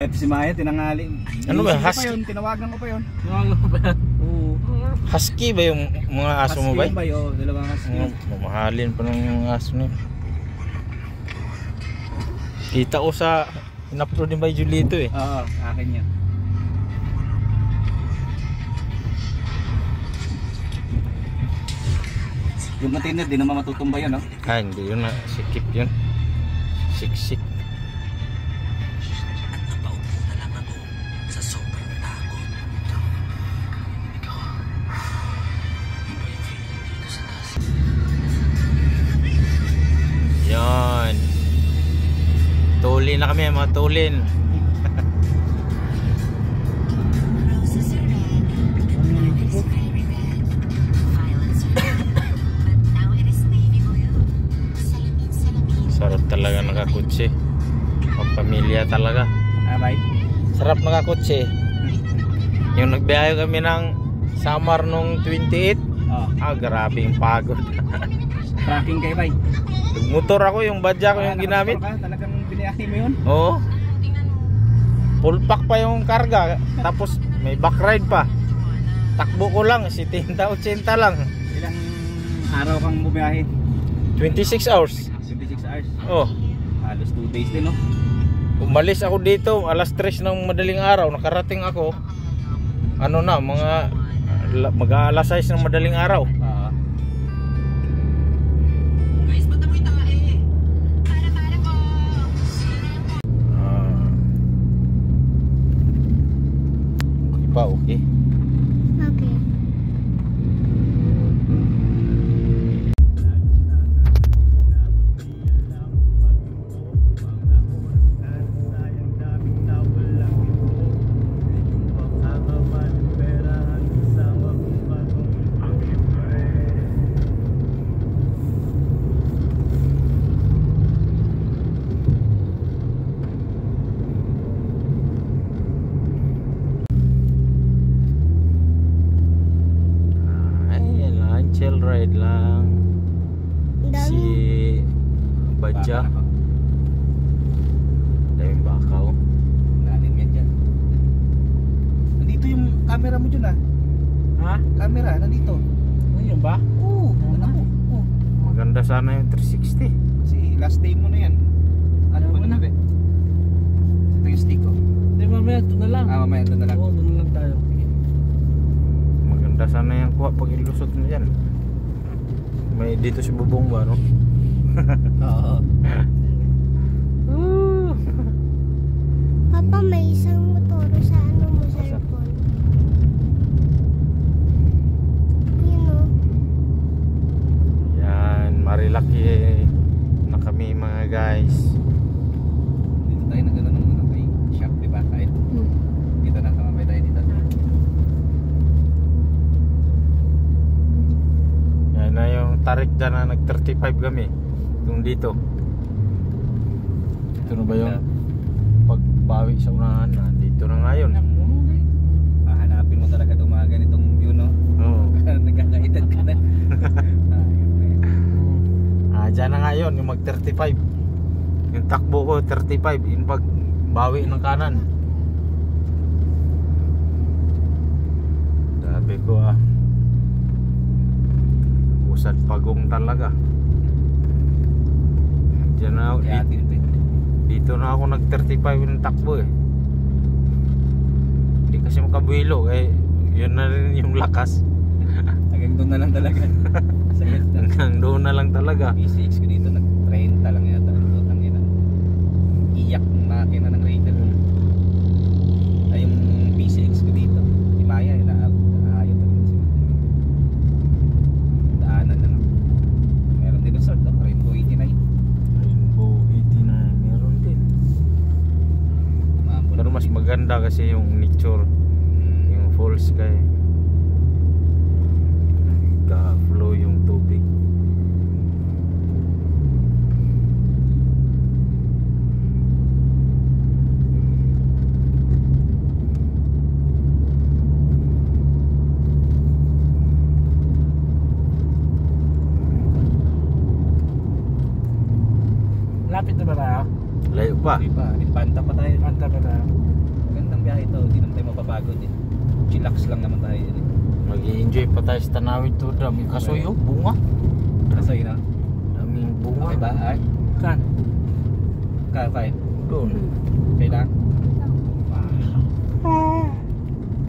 Ito si Maya, tinangali. Ano ba? Husky? Tinawagan ko pa yun. Oo. Husky ba yung mga aso mo ba? Husky ba yun? Dalawang husky. Mamahalin pa ng mga aso niya. Kita ko sa in-upload din ba Julito eh. Oo, akin yan. Yung matiner, di naman matutumba yun, no? Ah, hindi yun na. Sikip yun. Siksik. Yan. Tulin na kami mga tulin. Sarap talaga nakakutsi. Pamilya talaga. Abay. Sarap nakakutsi. Yung nagbiyahe kami ng Samar nung 28. Oh. Grabe yung pagod. Tracking kayo, bay. Motor ako, yung badya ko yung ginamit. Talagang biniyahe mo yun? Oo. Full pack pa yung karga. Tapos may back ride pa. Takbo ko lang, 70-80 lang. Ilang araw kang bumiyahe? 26 hours. 26 hours? Oh. Halos 2 days din, no? Umalis ako dito, alas 3 ng madaling araw. Nakarating ako. Ano na, mga mag-aalas 6 ng madaling araw. Okay. Okay. Chill ride lang. Si Badja. Daming bakaw. Lalim yan dyan. Nandito yung camera mo dyan, ah. Ha? Camera, nandito. Ayun ba? Oo. Maganda sana yung 360. Kasi last day mo na yan. Ano ba na ba? Ito yung stick ko. Hindi, mamaya ito na lang. Mamaya ito na lang. Oo, doon na lang tayo. Maganda sana yung kuha pag ilusot mo dyan. May dito si bubong ba, no? Oo. Papa, may isang motor sa ano mo, cellphone. Yun o. Yan, marilaki na kami mga guys. Dito tayo na gano'n ng kay shop, diba? Kahit dito na kamabay tayo dito. Yan na yung tarik dyan na nag 35 kami. Yung dito. Ito na ba yung pagbawi sa unahan na? Dito na nga yun. Hahanapin mo talaga itong mga ganitong view, no? Oo. Nagkakaedad ka na. Dyan na nga yun, yung mag 35. Yung takbo ko 35. Yung pagbawi ng kanan. Sabi ko usad pagong talaga. Diyan na ako, dito na ako nag 35 yung takbo eh. Hindi kasi makabuhilo eh. Yun na rin yung lakas. Hanggang doon na lang talaga. Hanggang doon na lang talaga. PCX ko dito nag 30 lang yata. Tangina. Iyak ng makina ng Raider. Ay yung PCX ko dito. Di Maya ayaw talaga siya. Daanan na lang. Meron din resort, no? Rainbow 89. Rainbow 89 meron din. Pero mas maganda kasi yung nature, yung full sky. Ka-flow yung tubig. Lapit na ba tayo? Layo pa. Hindi pa, Panta pa tayo. Panta pa tayo. pagod eh. Chillax lang naman tayo yun eh. Mag-i-enjoy pa tayo sa tanawin to. Daming kasoy oh, bunga. Kaso yun ah. Daming bunga. Okay ba ay? Saan? Kaya. Doon. Kailangan.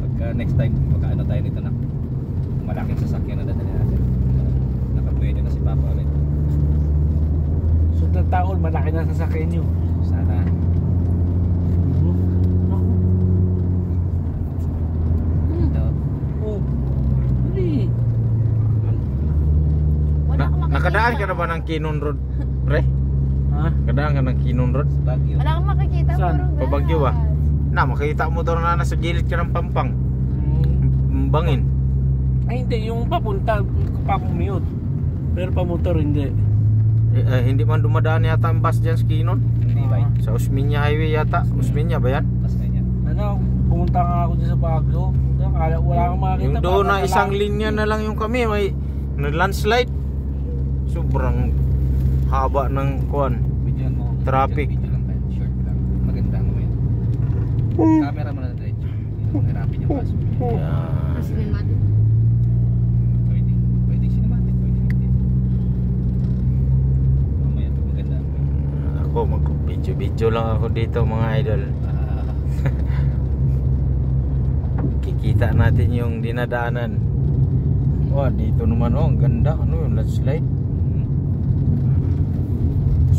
Pagka next time, ano tayo nito na malaking sasakyan na dadali natin. Nakabuelo na si Papa ulit. Sunod taon, malaki na sasakyan nyo. Sana. Ito. Oh. Hindi. Nakadaan ka na ba ng Kinon Road? Pre? Ha? Nakadaan ka ng Kinon Road? Bagyo. Wala kang makikita, Saan? puro gas. Pabagyo ah. Na, makita mo daw na nasa gilid ka ng Pampang. Bangin. Ay hindi, yung papunta, papumiyot. Pero pamotor hindi. Hindi man dumadaan yata ang bus dyan sa Kinon. Hindi ba yun? Sa Usmeña Highway yata. Usmeña ba yan? Mas ganyan. Ano, pumunta nga ako dyan sa Baguio. Kala wala kang makakita. Yung doon na parang isang lalaki. linya na lang yung kami. May landslide. Sobrang haba ng kuan. Videoan mo. Traffic. Video lang tayo. Short lang. Maganda mo yun. Camera mo na diretso. Hindi mo hirapin yung pass mo. Yan. Kasi naman. Pwede. Pwede cinematic. Pwede hindi. Mamaya pag maganda mo yun. Ako mag-video lang ako dito mga idol. Kikita natin yung dinadaanan. Wah, dito naman oh, ang ganda. Ano yung landslide?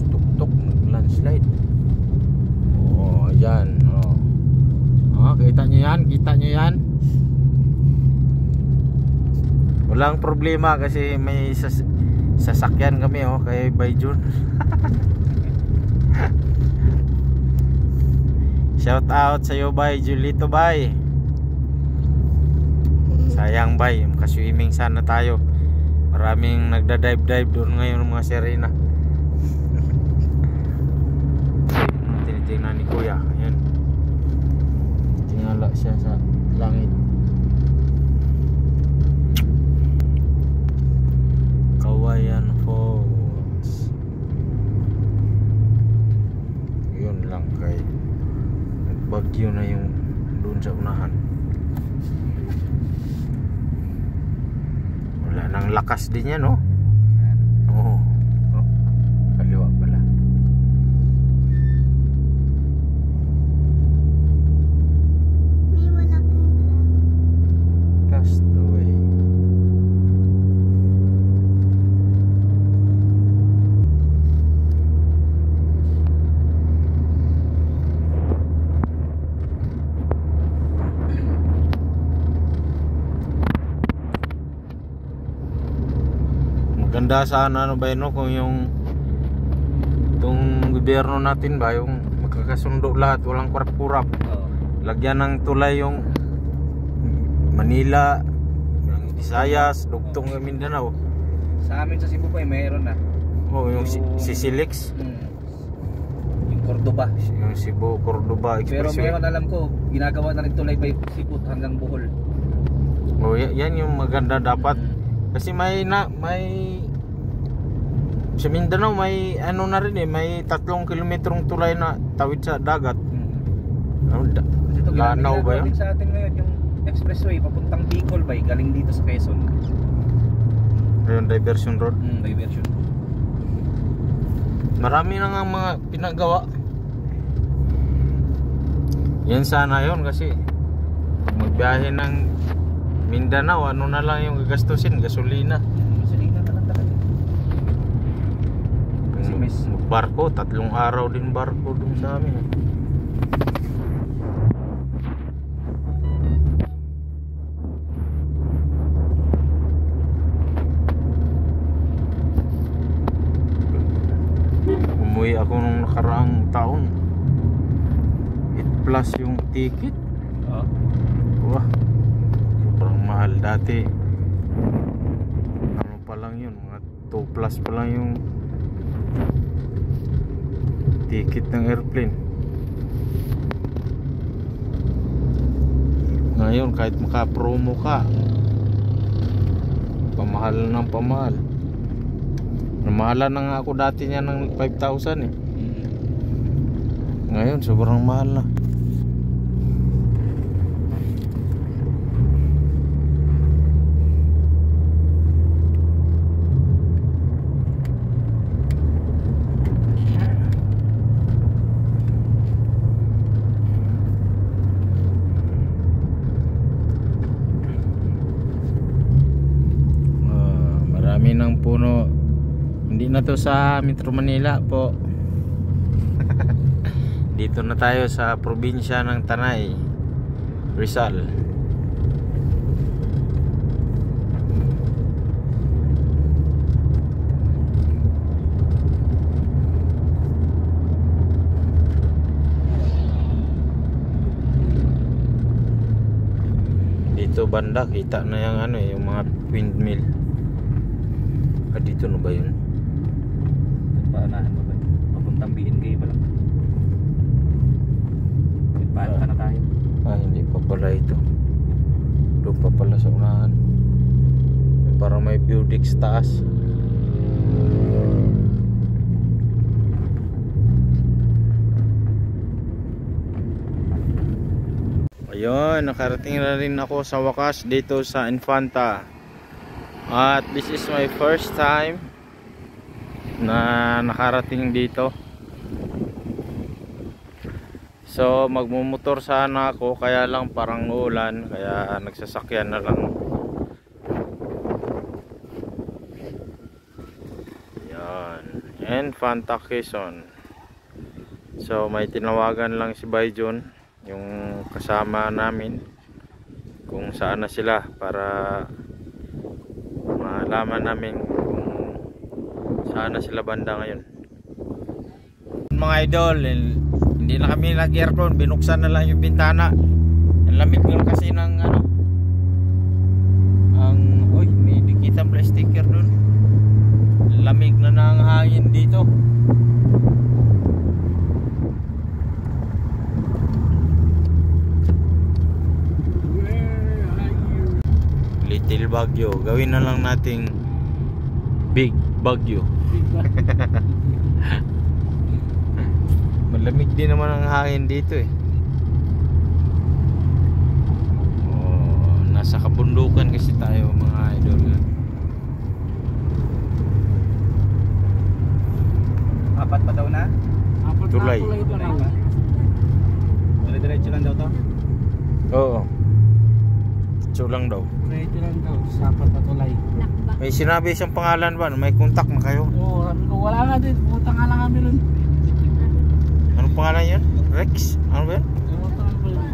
Tuk-tuk, landslide. Oh, ayan. Oh. Ah, kita nyo yan? Kita nyo yan? Walang problema kasi may sasakyan kami oh, kay Bayjun. Shout out sa iyo Bay, Julito Bay. Sayang Bay, makaswimming sana tayo. Maraming nagda-dive doon ngayon mga Serena. Tinitingnan ni Kuya, ayan. Tingala siya sa langit. Kawayan Falls. Yun lang kay nagbagyo na yung doon sa unahan. Wala nang lakas din yan, no? Oo. Oh, kaliwa pala. May malaking truck. Castaway. Maganda sana ano ba yun, no? Kung yung itong gobyerno natin ba yung magkakasundo lahat, walang kurap-kurap. Oo. Lagyan ng tulay yung Manila, yung Visayas, dugtong ng Mindanao. Sa amin sa Cebu pa mayroon na. Oh, yung Sisilix, Yung Cordoba. yung Cebu, Cordoba Pero Expressway. meron alam ko, ginagawa na rin tulay by Cebu hanggang Bohol. Oh, yan yung maganda dapat. Kasi may sa Mindanao may ano na rin eh, may 3 kilometrong tulay na tawid sa dagat. Ano, Kasi ito Lanao ba ginagawa yun? din sa atin ngayon yung expressway papuntang Bicol ba galing dito sa Quezon. Yung diversion road. Diversion. Marami na nga mga pinagawa. Yan sana yun kasi pag magbiyahe ng Mindanao, ano na lang yung gagastusin, gasolina. Gasolina na lang talaga. Kasi may Barko, 3 araw din barko dun sa amin. Umuwi ako nung nakaraang taon. 8 plus yung ticket. Wah, sobrang mahal dati. Ano pa lang yun, mga 2 plus pa lang yung ticket ng airplane. Ngayon kahit maka-promo ka, pamahal ng pamahal. Namahalan na nga ako dati niya ng 5,000 eh. Ngayon sobrang mahal na. Uwi na to sa Metro Manila po. Dito na tayo sa probinsya ng Tanay, Rizal. Dito banda kita na yung ano yung mga windmill. Dito na ba yun? Paanahan mo ba? Papuntang BNK pa lang. Paano ka na tayo? Hindi pa pala ito. Doon pa pala sa unahan. Parang may view deck sa taas. Ayun, nakarating na rin ako sa wakas dito sa Infanta. At this is my first time na nakarating dito. So magmumotor sana ako, kaya lang parang uulan, kaya nagsasakyan na lang. Yan, Infanta, Quezon. So may tinawagan lang si Bayjon, yung kasama namin, kung saan na sila, para malaman namin kung saan na sila banda ngayon. Mga idol, hindi na kami nag-aircon, binuksan na lang yung bintana. Ang lamig lang kasi ng ano, uy, may dikitan pala sticker dun. Lamig na ng hangin dito. Little Baguio, gawin na lang nating Big Baguio. Malamig din naman ang hangin dito eh. Nasa kabundukan kasi tayo mga idol. Apat pa daw na? Tulay. Dire-diretso lang daw to? Oo. Diretso lang daw. Diretso lang daw, sapat na tulay. Lakba. May sinabi siyang pangalan ba? May contact na kayo? Oo, sabi ko wala nga din, pumunta nga lang kami nun. Anong pangalan yun? Rex? Ano ba yun? Pumunta nga kami nun.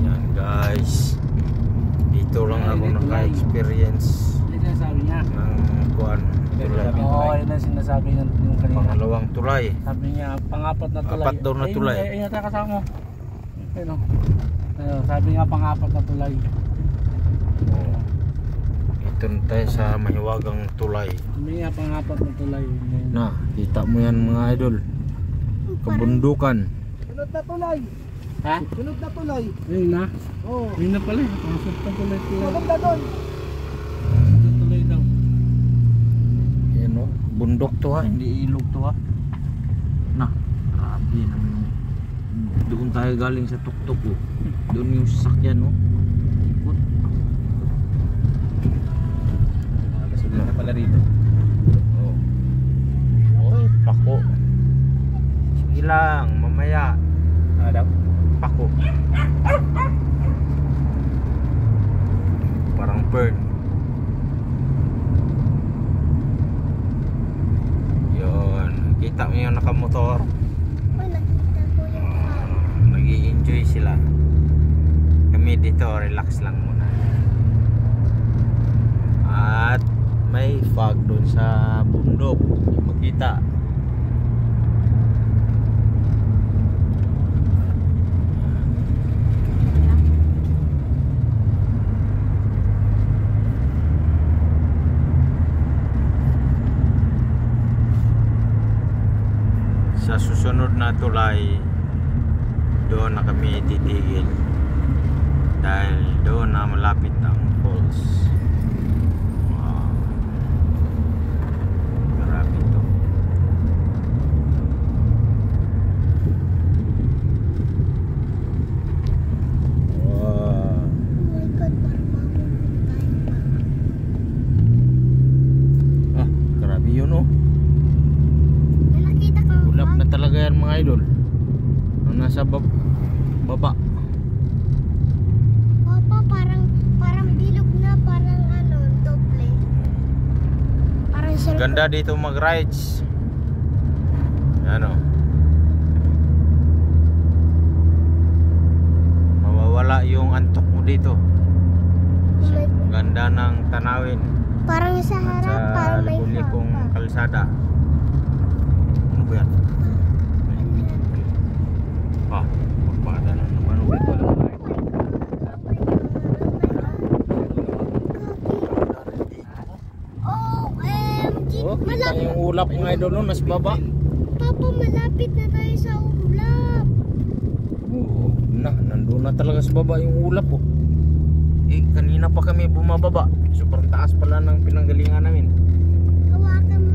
Yan guys, dito lang ako naka-experience Yun ang sabi niya. ng kuwan, tulay. Oo, yun ang sinasabi ng kanina. Pangalawang tulay. Sabi niya, pang-apat na tulay. Apat daw na tulay. Ayun, ayun, kasama mo. Ayun, oh. Ayun, sabi niya, pang-apat na tulay. Ito na tayo sa mahiwagang tulay. Sabi niya, pang-apat na tulay. Ayun. Na, kita mo yan mga idol. Kabundukan. Sunod na tulay! Ha? Sunod na tulay! Ayun na. Oo! Ayun na pala. Pang-apat na tulay. Maganda doon! Tulay daw. Yan o, bundok to ha, hindi ilog to ha. Na, grabe naman. Doon tayo galing sa tuktok oh. Doon yung sasakyan oh. Ikot. Sunod na pala rito. Oh. Oy, pako. Sige lang, mamaya. Ano daw? Pako. Parang bird. Yun, kita mo yung nakamotor. Uy, nakita ko yung Nag-i-enjoy sila. Kami dito, relax lang muna. At may fog doon sa bundok. Hindi makita. Sa susunod na tulay, doon na kami titigil dahil doon na malapit ang falls. Wow, grabe to. Wow. my God, parang Grabe yun oh. may nakita ka Ulap na talaga yan mga idol. Ang nasa baba. Papa, parang bilog na, parang ano, doble. Parang circle. Ganda dito mag-rides. Ano? Mawawala yung antok mo dito. Ganda ng tanawin Parang sa at harap, sa parang may libo-libong papa. kalsada. Ano ba yan? Ah, magpada na naman. Ito lang. OMG! Oh, kita Malapit, yung ulap ng idol no, nasa baba. Papa, malapit na tayo sa ulap. Oo, nandun na talaga sa baba yung ulap oh. Kanina pa kami bumababa. Sobrang taas pala ng pinanggalingan namin. Hawakan mo